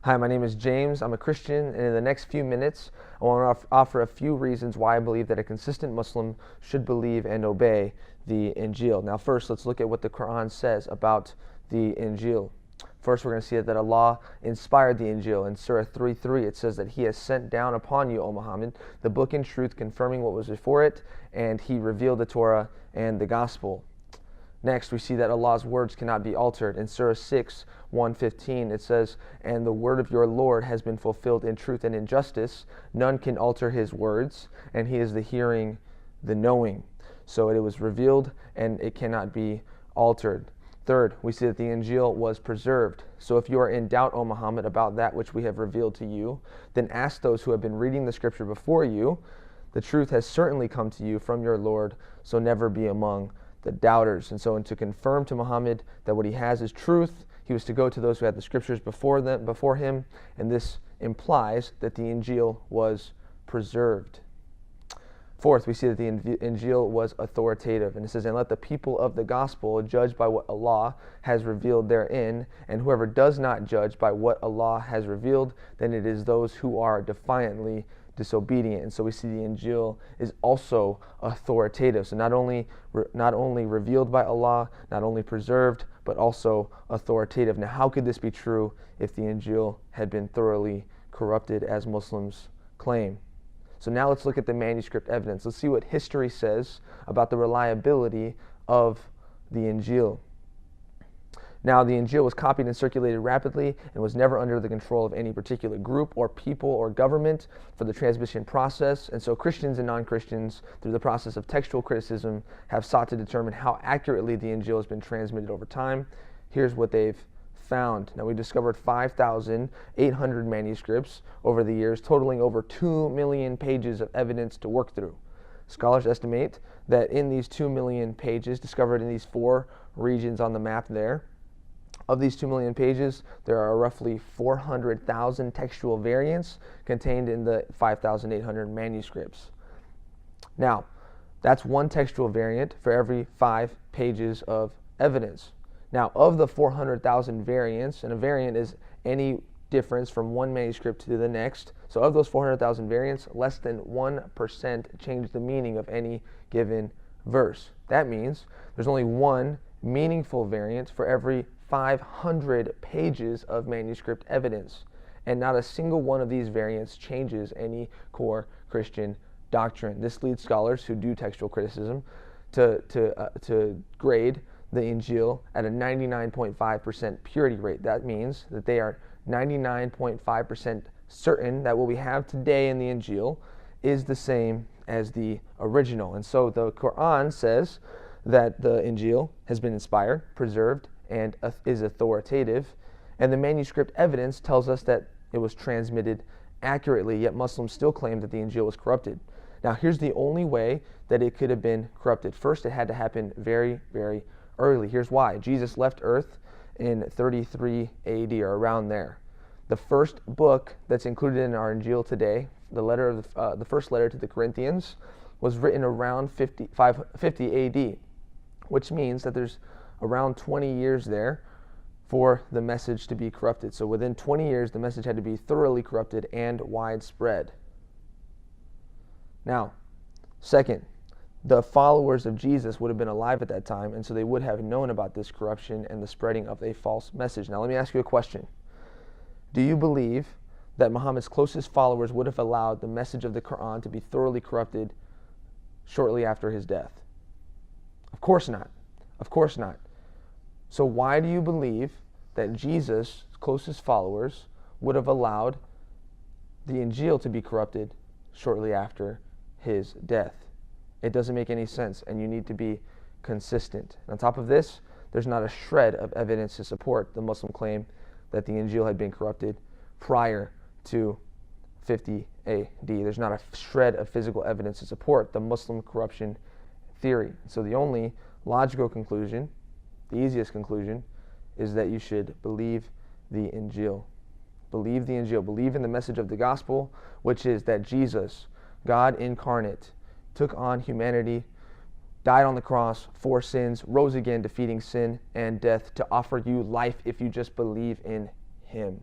Hi, my name is James. I'm a Christian, and in the next few minutes, I want to offer a few reasons why I believe that a consistent Muslim should believe and obey the Injil. Now, first, let's look at what the Qur'an says about the Injil. First, we're going to see that Allah inspired the Injil. In Surah 3:3, it says that He has sent down upon you, O Muhammad, the book in truth, confirming what was before it, and He revealed the Torah and the Gospel. Next, we see that Allah's words cannot be altered. In Surah 6:115, it says, "And the word of your Lord has been fulfilled in truth and in justice. None can alter His words, and He is the hearing, the knowing." So it was revealed, and it cannot be altered. Third, we see that the Injil was preserved. So if you are in doubt, O Muhammad, about that which we have revealed to you, then ask those who have been reading the Scripture before you. The truth has certainly come to you from your Lord, so never be among the doubters. And to confirm to Muhammad that what he has is truth, he was to go to those who had the Scriptures before him, and this implies that the Injil was preserved. Fourth, we see that the Injil was authoritative, and it says, "And let the people of the gospel judge by what Allah has revealed therein, and whoever does not judge by what Allah has revealed, then it is those who are defiantly disobedient." And so we see the Injil is also authoritative. So not only revealed by Allah, not only preserved, but also authoritative. Now, how could this be true if the Injil had been thoroughly corrupted, as Muslims claim? So now let's look at the manuscript evidence. Let's see what history says about the reliability of the Injil. Now, the Injil was copied and circulated rapidly and was never under the control of any particular group or people or government for the transmission process. And so Christians and non-Christians, through the process of textual criticism, have sought to determine how accurately the Injil has been transmitted over time. Here's what they've found. Now, we discovered 5,800 manuscripts over the years, totaling over 2 million pages of evidence to work through. Scholars estimate that in these 2 million pages discovered in these 4 regions on the map there, of these 2 million pages, there are roughly 400,000 textual variants contained in the 5,800 manuscripts. Now, that's one textual variant for every 5 pages of evidence. Now, of the 400,000 variants, and a variant is any difference from one manuscript to the next, so of those 400,000 variants, less than 1% change the meaning of any given verse. That means there's only one meaningful variant for every 500 pages of manuscript evidence, and not a single one of these variants changes any core Christian doctrine. This leads scholars who do textual criticism to grade the Injil at a 99.5% purity rate. That means that they are 99.5% certain that what we have today in the Injil is the same as the original. And so the Qur'an says that the Injil has been inspired, preserved, and is authoritative. And the manuscript evidence tells us that it was transmitted accurately, yet Muslims still claim that the Injil was corrupted. Now, here's the only way that it could have been corrupted. First, it had to happen very, very early. Here's why. Jesus left Earth in 33 AD, or around there. The first book that's included in our Injil today, the first letter to the Corinthians, was written around 50 AD, which means that there's around 20 years there for the message to be corrupted. So within 20 years, the message had to be thoroughly corrupted and widespread. Now, second, the followers of Jesus would have been alive at that time, and so they would have known about this corruption and the spreading of a false message. Now, let me ask you a question. Do you believe that Muhammad's closest followers would have allowed the message of the Qur'an to be thoroughly corrupted shortly after his death? Of course not. Of course not. So why do you believe that Jesus' closest followers would have allowed the Injil to be corrupted shortly after his death? It doesn't make any sense, and you need to be consistent. On top of this, there's not a shred of evidence to support the Muslim claim that the Injil had been corrupted prior to 50 AD. There's not a shred of physical evidence to support the Muslim corruption theory. So the only logical conclusion, the easiest conclusion, is that you should believe the Injil. Believe the Injil. Believe in the message of the gospel, which is that Jesus, God incarnate, took on humanity, died on the cross for sins, rose again, defeating sin and death to offer you life if you just believe in him.